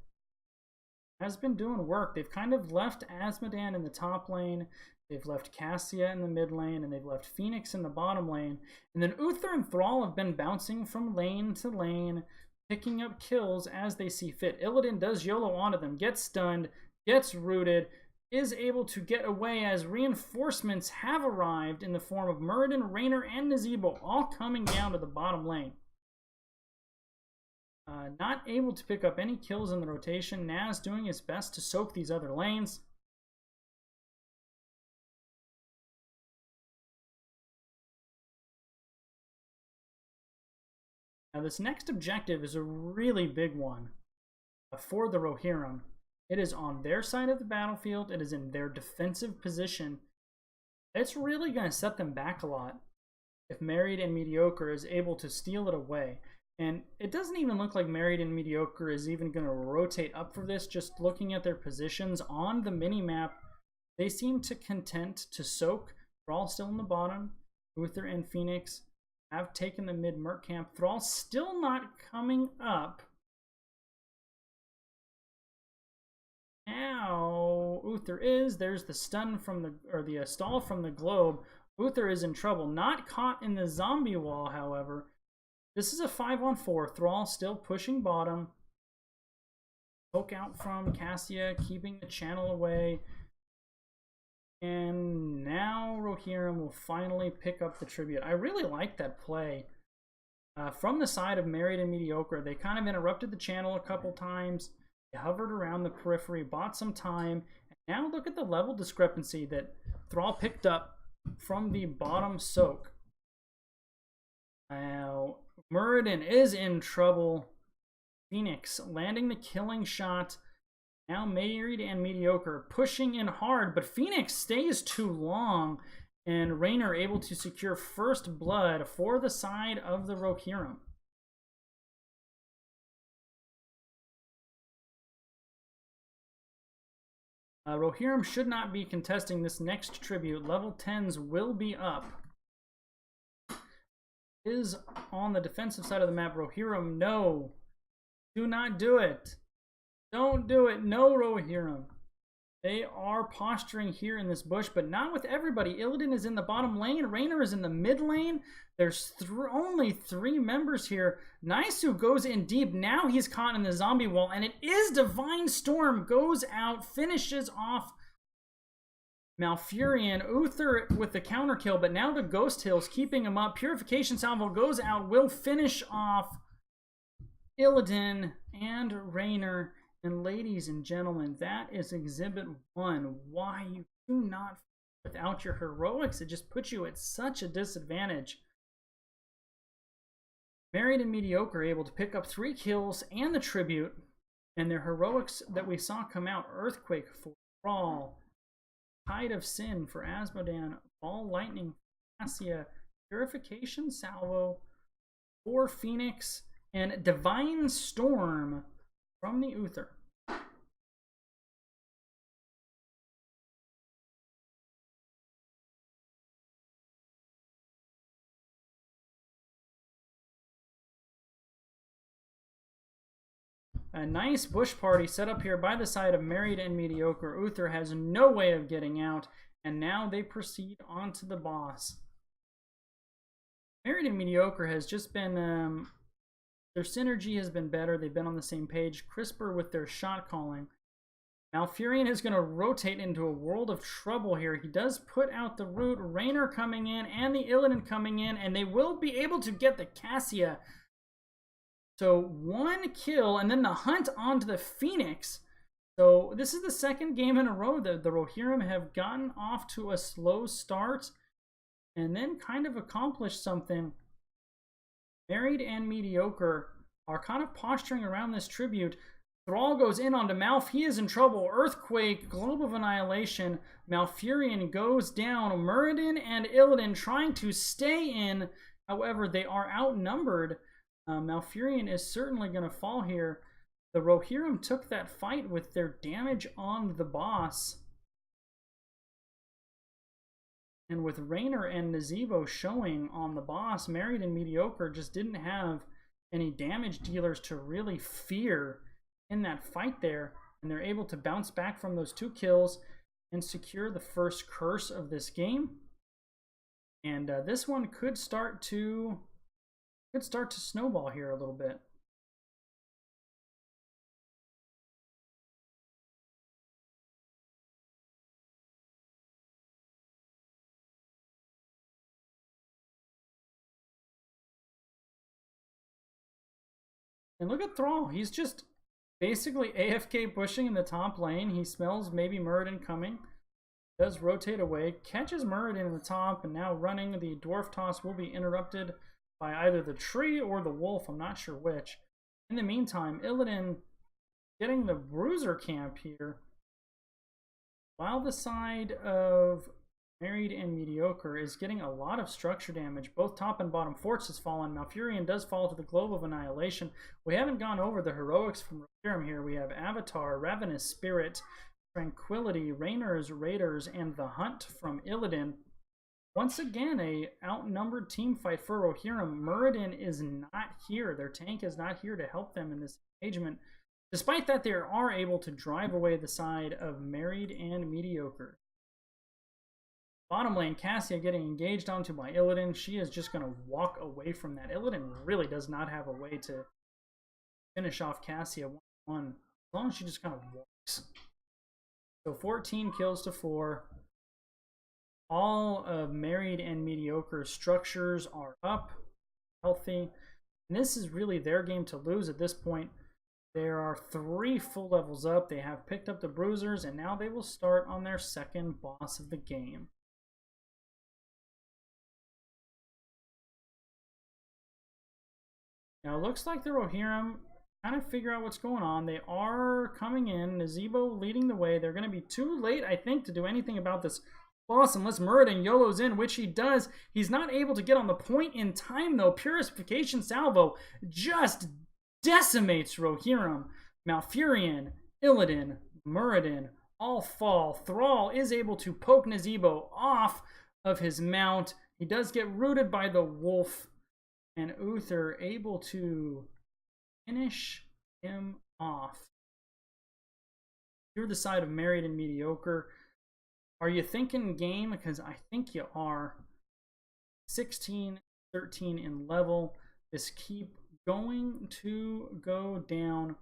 has been doing work. They've kind of left Azmodan in the top lane, they've left Cassia in the mid lane, and they've left Phoenix in the bottom lane. And then Uther and Thrall have been bouncing from lane to lane, picking up kills as they see fit. Illidan does YOLO onto them, gets stunned, gets rooted, is able to get away as reinforcements have arrived in the form of Muradin, Raynor, and Nazeebo, all coming down to the bottom lane. Not able to pick up any kills in the rotation. Naz doing his best to soak these other lanes. Now this next objective is a really big one for the Rohirrim. It is on their side of the battlefield. It is in their defensive position. It's really going to set them back a lot if Married and Mediocre is able to steal it away. And it doesn't even look like Married and Mediocre is even going to rotate up for this. Just looking at their positions on the mini-map, they seem to content to soak. Thrall still in the bottom. Uther and Phoenix have taken the mid-merc camp. Thrall still not coming up. Now Uther is. There's the stun from the, or the stall from the globe. Uther is in trouble. Not caught in the zombie wall, however. This is a 5-on-4. Thrall still pushing bottom. Poke out from Cassia, keeping the channel away. And now Rohirrim will finally pick up the tribute. I really like that play. From the side of Married and Mediocre, they kind of interrupted the channel a couple times. They hovered around the periphery, bought some time. And now look at the level discrepancy that Thrall picked up from the bottom soak. Now, Muradin is in trouble. Phoenix landing the killing shot. Now Married and Mediocre pushing in hard, but Phoenix stays too long, and Raynor able to secure first blood for the side of the Rohirrim. Rohirrim should not be contesting this next tribute. Level 10s will be up. Is on the defensive side of the map. Rohirrim, no. Do not do it. Don't do it. No, Rohirrim. They are posturing here in this bush, but not with everybody. Illidan is in the bottom lane. Raynor is in the mid lane. There's only 3 members here. Naisu goes in deep. Now he's caught in the zombie wall, and it is Divine Storm. Goes out, finishes off Malfurion. Uther with the counter kill, but now the Ghost Hill's keeping him up. Purification Salvo goes out, will finish off Illidan and Raynor. And ladies and gentlemen, that is Exhibit 1. Why you do not without your heroics. It just puts you at such a disadvantage. Married and Mediocre able to pick up 3 kills and the tribute. And their heroics that we saw come out. Earthquake for Thrall. Tide of Sin for Azmodan. Ball Lightning for Cassia. Purification Salvo for Phoenix. And Divine Storm from the Uther. A nice bush party set up here by the side of Married and Mediocre. Uther has no way of getting out, and now they proceed on to the boss. Married and Mediocre has just been, their synergy has been better. They've been on the same page, crisper with their shot calling. Malfurion is going to rotate into a world of trouble here. He does put out the root. Raynor coming in and the Illidan coming in, and they will be able to get the Cassia. So 1 kill, and then the hunt onto the Phoenix. So this is the 2nd game in a row that the Rohirrim have gotten off to a slow start and then kind of accomplished something. Married and Mediocre are kind of posturing around this tribute. Thrall goes in onto Malf. He is in trouble. Earthquake, Globe of Annihilation. Malfurion goes down. Muradin and Illidan trying to stay in. However, they are outnumbered. Malfurion is certainly going to fall here. The Rohirrim took that fight with their damage on the boss. And with Raynor and Nazeebo showing on the boss, Married and Mediocre just didn't have any damage dealers to really fear in that fight there, and they're able to bounce back from those 2 kills and secure the first curse of this game. And this one could start to snowball here a little bit. And look at Thrall. He's just basically AFK pushing in the top lane. He smells maybe Muradin coming. Does rotate away. Catches Muradin in the top. And now running. The Dwarf Toss will be interrupted by either the tree or the wolf. I'm not sure which. In the meantime, Illidan getting the Bruiser camp here. While the side of Married and Mediocre is getting a lot of structure damage. Both top and bottom forts has fallen. Malfurion does fall to the Globe of Annihilation. We haven't gone over the heroics from Rohirrim here. We have Avatar, Ravenous Spirit, Tranquility, Rainer's Raiders, and the Hunt from Illidan. Once again, a outnumbered team fight for Rohirrim. Muradin is not here. Their tank is not here to help them in this engagement. Despite that, they are able to drive away the side of Married and Mediocre. Bottom lane, Cassia getting engaged onto by Illidan. She is just going to walk away from that. Illidan really does not have a way to finish off Cassia 1-1, as long as she just kind of walks. So 14 kills to 4. All of Married and Mediocre structures are up, healthy. And this is really their game to lose at this point. There are 3 full levels up. They have picked up the Bruisers, and now they will start on their second boss of the game. Now it looks like the Rohirrim kind of figure out what's going on. They are coming in. Nazebo leading the way. They're going to be too late, I think, to do anything about this boss unless Muradin YOLOs in, which he does. He's not able to get on the point in time, though. Purification Salvo just decimates Rohirrim. Malfurion, Illidan, Muradin all fall. Thrall is able to poke Nazebo off of his mount. He does get rooted by the wolf. And Uther able to finish him off. You're the side of Married and Mediocre. Are you thinking game? Because I think you are. 16, 13 in level. This keep going to go down.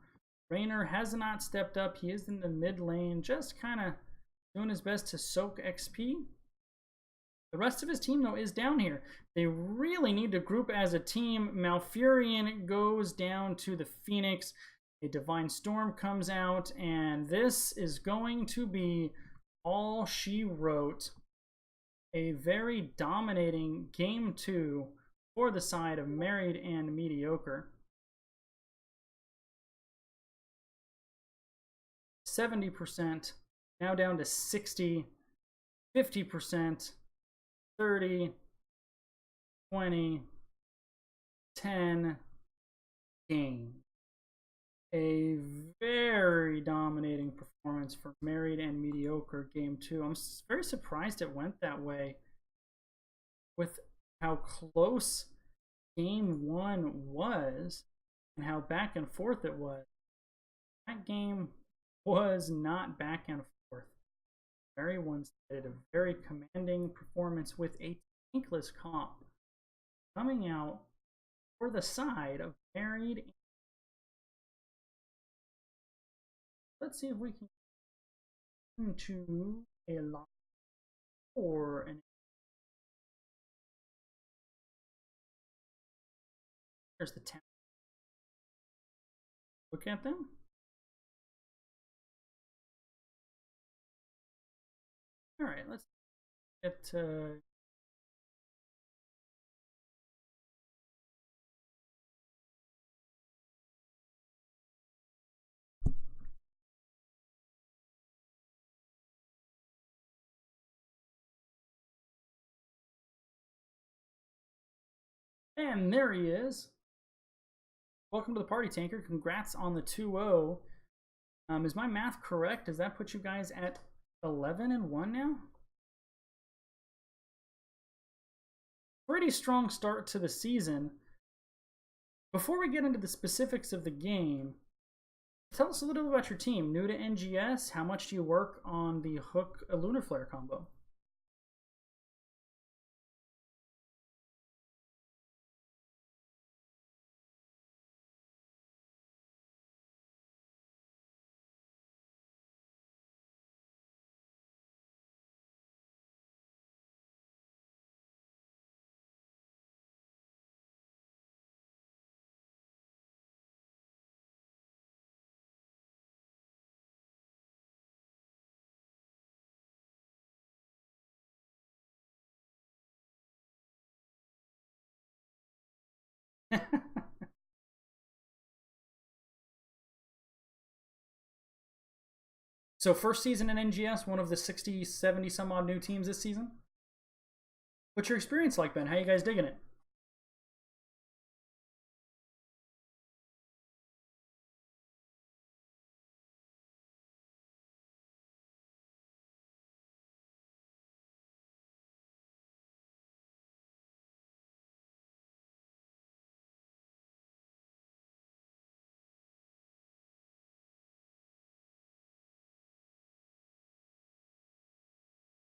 Raynor has not stepped up. He is in the mid lane, just kind of doing his best to soak XP. The rest of his team, though, is down here. They really need to group as a team. Malfurion goes down to the Phoenix. A Divine Storm comes out, and this is going to be all she wrote. A very dominating game 2 for the side of Married and Mediocre. 70%, now down to 60, 50%. 30, 20, 10, game. A very dominating performance for Married and Mediocre game 2. I'm very surprised it went that way with how close game 1 was and how back and forth it was. That game was not back and forth. Very one-sided, a very commanding performance with a tankless comp coming out for the side of Married. Let's see if we can get into a lot or an. There's the 10. Look at them. All right, let's get and there he is. Welcome to the party, Tanker. Congrats on the 2-0. Is my math correct? Does that put you guys at 11-1 now? Pretty strong start to the season. Before we get into the specifics of the game, tell us a little about your team. New to NGS, how much do you work on the hook lunar flare combo? So, first season in NGS, one of the 60, 70 some odd new teams this season. What's your experience like, Ben? How you guys digging it?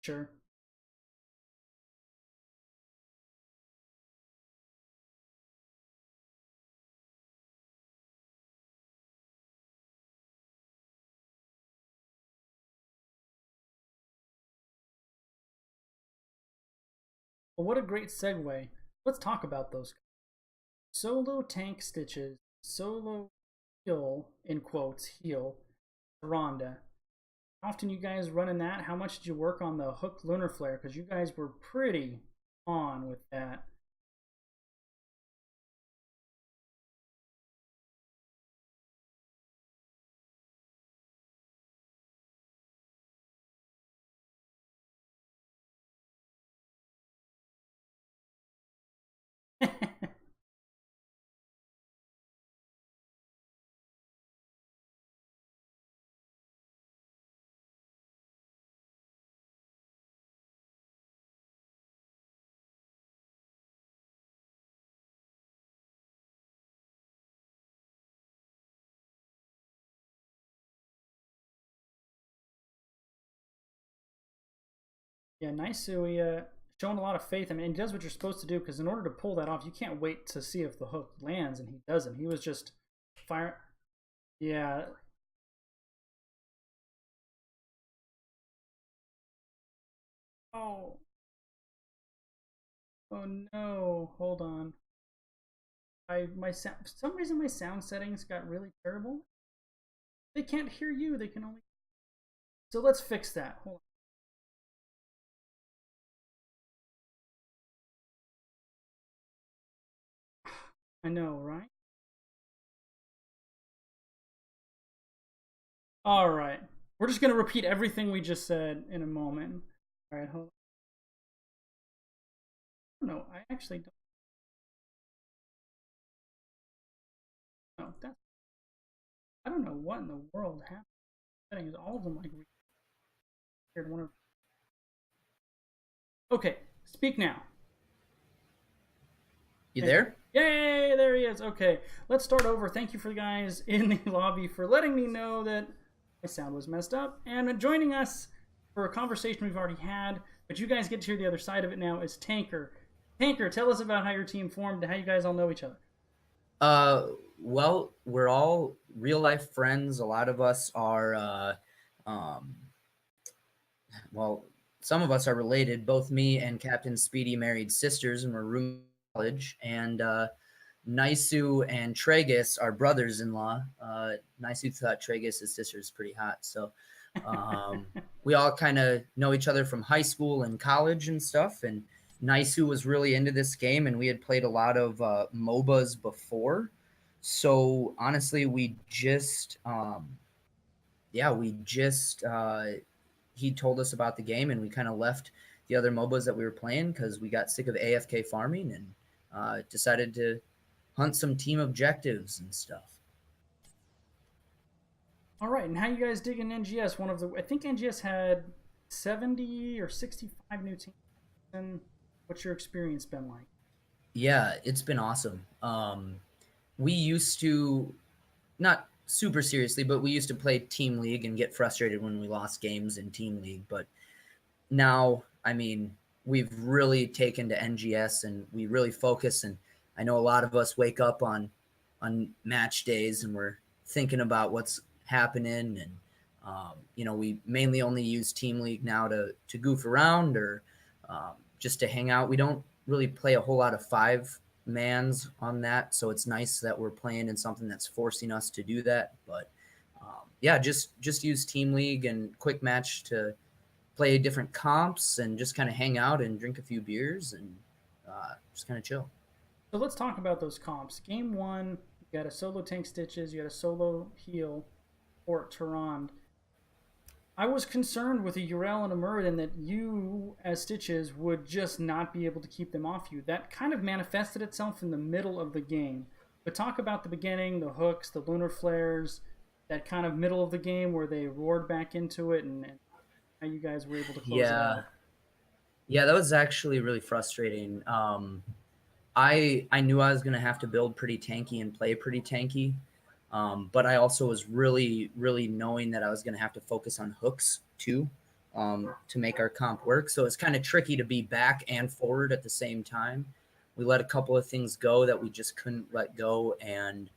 Sure. Well, what a great segue. Let's talk about those solo tank stitches, solo heal, in quotes, heal, Rhonda. How often you guys running that? How much did you work on the hook lunar flare? Because you guys were pretty on with that. Yeah, nice. So he showing a lot of faith. I mean, he does what you're supposed to do because in order to pull that off, you can't wait to see if the hook lands, and he doesn't. He was just fire. Yeah. Oh. Oh no. Hold on. My sound. For some reason, my sound settings got really terrible. They can't hear you. They can only. So let's fix that. Hold on. I know, right? All right. We're just gonna repeat everything we just said in a moment. All right. Hold on. No, I actually don't know. That's. I don't know what in the world happened. Settings. All of them like weird. One of. Okay. Speak now. You Thank you. there? Yay! There he is. Okay, let's start over. Thank you for the guys in the lobby for letting me know that my sound was messed up and joining us for a conversation we've already had. But you guys get to hear the other side of it now. Is Tanker? Tanker, tell us about how your team formed and how you guys all know each other. Uh, well, we're all real life friends. A lot of us are, um, well, some of us are related. Both me and Captain Speedy married sisters, and we're roommates in college. And Naisu and Tragus are brothers-in-law. Naisu thought Tragus' sister is pretty hot, so we all kind of know each other from high school and college and stuff. And Naisu was really into this game, and we had played a lot of MOBAs before. So honestly, we just he told us about the game, and we kind of left the other MOBAs that we were playing because we got sick of AFK farming and decided to hunt some team objectives and stuff. All right, and how you guys digging NGS? One of the I think NGS had 70 or 65 new teams. And what's your experience been like? Yeah, it's been awesome. we used to, not super seriously, but we used to play team league and get frustrated when we lost games in team league. But now, I mean, we've really taken to NGS and we really focus. And I know a lot of us wake up on match days and we're thinking about what's happening. And we mainly only use team league now to goof around or just to hang out. We don't really play a whole lot of five mans on that, so it's nice that we're playing in something that's forcing us to do that. But yeah, just use team league and quick match to play different comps and just kind of hang out and drink a few beers and just kind of chill. So let's talk about those comps. Game one, you got a solo tank Stitches, you got a solo heal or Tyrande. I was concerned with a Uriel and a Muradin that you, as Stitches, would just not be able to keep them off you. That kind of manifested itself in the middle of the game. But talk about the beginning, the hooks, the lunar flares, that kind of middle of the game where they roared back into it and how you guys were able to close it Yeah, out. yeah, that was actually really frustrating. I knew I was gonna have to build pretty tanky and play pretty tanky, but I also was really knowing that I was gonna have to focus on hooks too, to make our comp work. So it's kind of tricky to be back and forward at the same time. We let a couple of things go that we just couldn't let go, and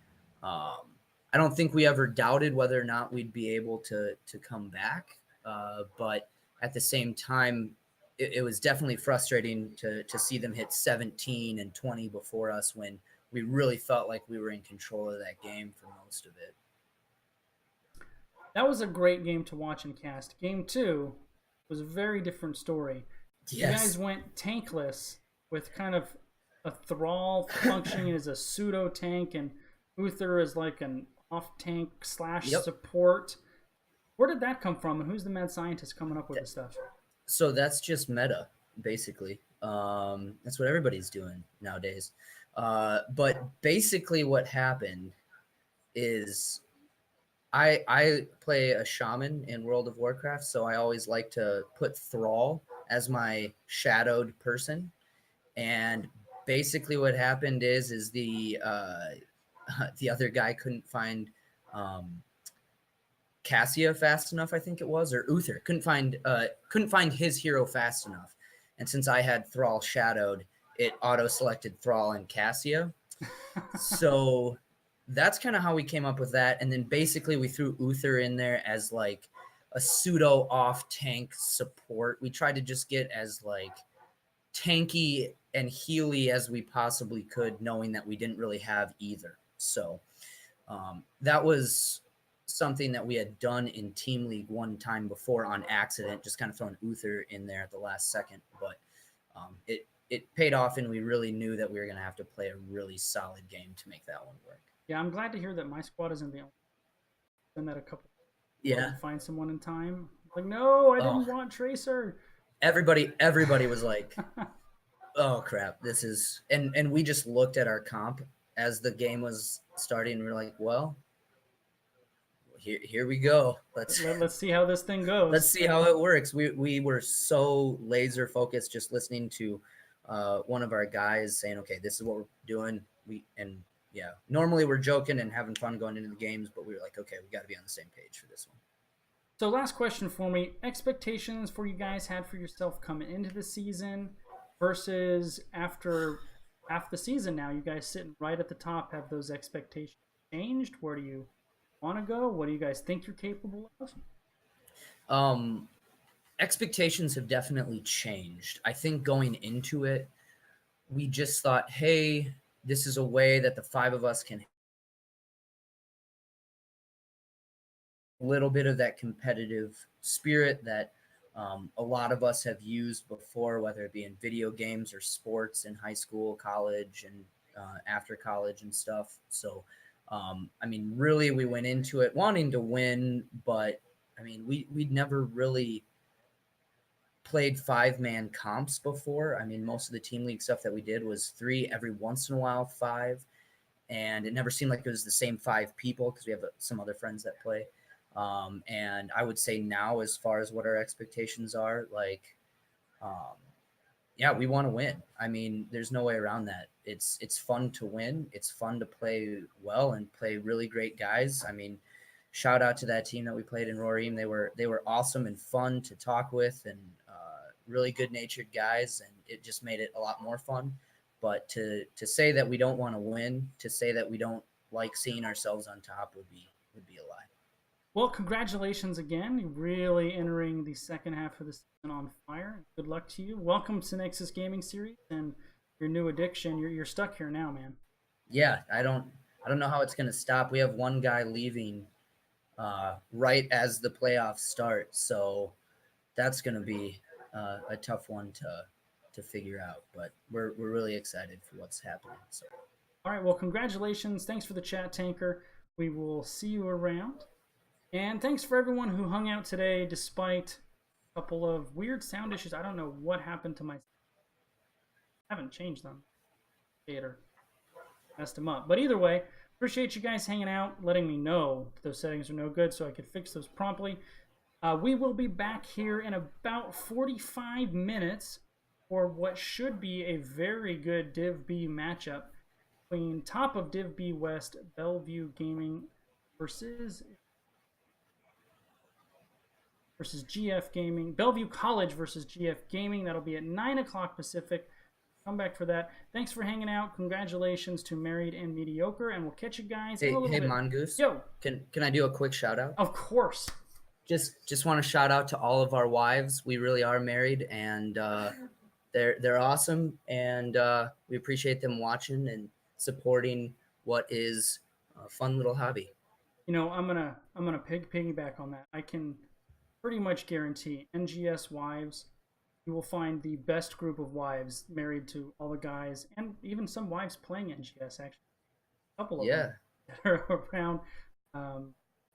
I don't think we ever doubted whether or not we'd be able to come back. But at the same time, it was definitely frustrating to see them hit 17 and 20 before us when we really felt like we were in control of that game for most of it. That was a great game to watch and cast. Game two was a very different story. You guys Yes. went tankless with kind of a Thrall functioning as a pseudo tank and Uther as like an off tank slash Yep. support. Where did that come from, and who's the mad scientist coming up with Th- this stuff? So that's just meta, basically. That's what everybody's doing nowadays. But basically, what happened is I play a shaman in World of Warcraft, so I always like to put Thrall as my shadowed person. And basically, what happened is the other guy couldn't find um, Cassia fast enough, I think it was, or Uther couldn't find his hero fast enough. And since I had Thrall shadowed, it auto selected Thrall and Cassia. So that's kind of how we came up with that. And then basically we threw Uther in there as like a pseudo off tank support. We tried to just get as like tanky and healy as we possibly could, knowing that we didn't really have either. So that was something that we had done in Team League one time before on accident, just kind of throwing Uther in there at the last second. But it paid off, and we really knew that we were going to have to play a really solid game to make that one work. Yeah, I'm glad to hear that my squad isn't the only. Done that a couple. Yeah. Didn't find someone in time. Like, no, I Oh, didn't want Tracer. everybody was like, "Oh crap, this is." And we just looked at our comp as the game was starting, and we are like, "Well, here we go. Let's see how this thing Let's goes. see how it works." We were so laser focused, just listening to one of our guys saying, "Okay, this is what we're doing." Yeah, normally we're joking and having fun going into the games, but we were like, "Okay, we got to be on the same page for this one." So, last question for me: expectations for you guys had for yourself coming into the season versus after half the season. Now, you guys sitting right at the top. Have those expectations changed? Where do you want to go? What do you guys think you're capable of? Um, Expectations have definitely changed. I think going into it, we just thought, "Hey, this is a way that the five of us can little bit of that competitive spirit that a lot of us have used before, whether it be in video games or sports in high school, college, and after college and stuff." So, I mean, really, we went into it wanting to win, but I mean, we'd never really played five-man comps before. I mean, most of the team league stuff that we did was three, every once in a while five, and it never seemed like it was the same five people because we have some other friends that play. And I would say now, as far as what our expectations are, like, um, Yeah, we want to win. I mean, there's no way around that. It's fun to win. It's fun to play well and play really great guys. I mean, shout out to that team that we played in Rohirrim. They were awesome and fun to talk with, and really good natured guys, and it just made it a lot more fun. But to say that we don't want to win, to say that we don't like seeing ourselves on top would be a lie. Well, congratulations again. You're really entering the second half of the season on fire. Good luck to you. Welcome to Nexus Gaming Series and your new addiction. You're stuck here now, man. Yeah, I don't know how it's going to stop. We have one guy leaving right as the playoffs start, so that's going to be a tough one to figure out. But we're really excited for what's happening. So All right, well, congratulations. Thanks for the chat, Tanker. We will see you around. And thanks for everyone who hung out today despite a couple of weird sound issues. I don't know what happened to my... I haven't changed them. Theater. Messed them up. But either way, appreciate you guys hanging out, letting me know if those settings are no good so I could fix those promptly. We will be back here in about 45 minutes for what should be a very good Div B matchup between top of Div B West, Bellevue Gaming versus GF Gaming. Bellevue College versus GF Gaming. That'll be at 9 o'clock Pacific. Come back for that. Thanks for hanging out. Congratulations to Married and Mediocre, and we'll catch you guys in a little bit. Mongoose. Yo. Can I do a quick shout out? Of course. Just want to shout out to all of our wives. We really are married, and they're awesome, and we appreciate them watching and supporting what is a fun little hobby. You know, I'm gonna piggyback on that. I can pretty much guarantee NGS wives, you will find the best group of wives married to all the guys, and even some wives playing NGS. Actually, a couple of them that are around.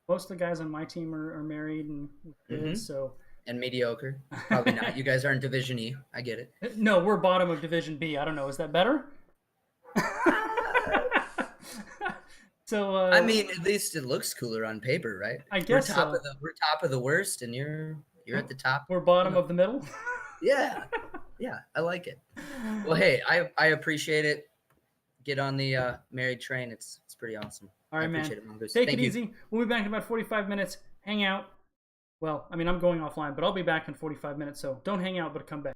Most of the guys on my team are married and with kids, so. And mediocre. Probably not. You guys are in Division E. I get it. No, we're bottom of Division B. I don't know. Is that better? So I mean, at least it looks cooler on paper, right? I guess we're top of the worst, and you're at the top. We're bottom of the middle. Yeah, I like it. Well, hey, I appreciate it. Get on the married train. It's pretty awesome. All right, man. It, Take it easy. We'll be back in about 45 minutes. Hang out. Well, I mean, I'm going offline, but I'll be back in 45 minutes, so don't hang out, but come back.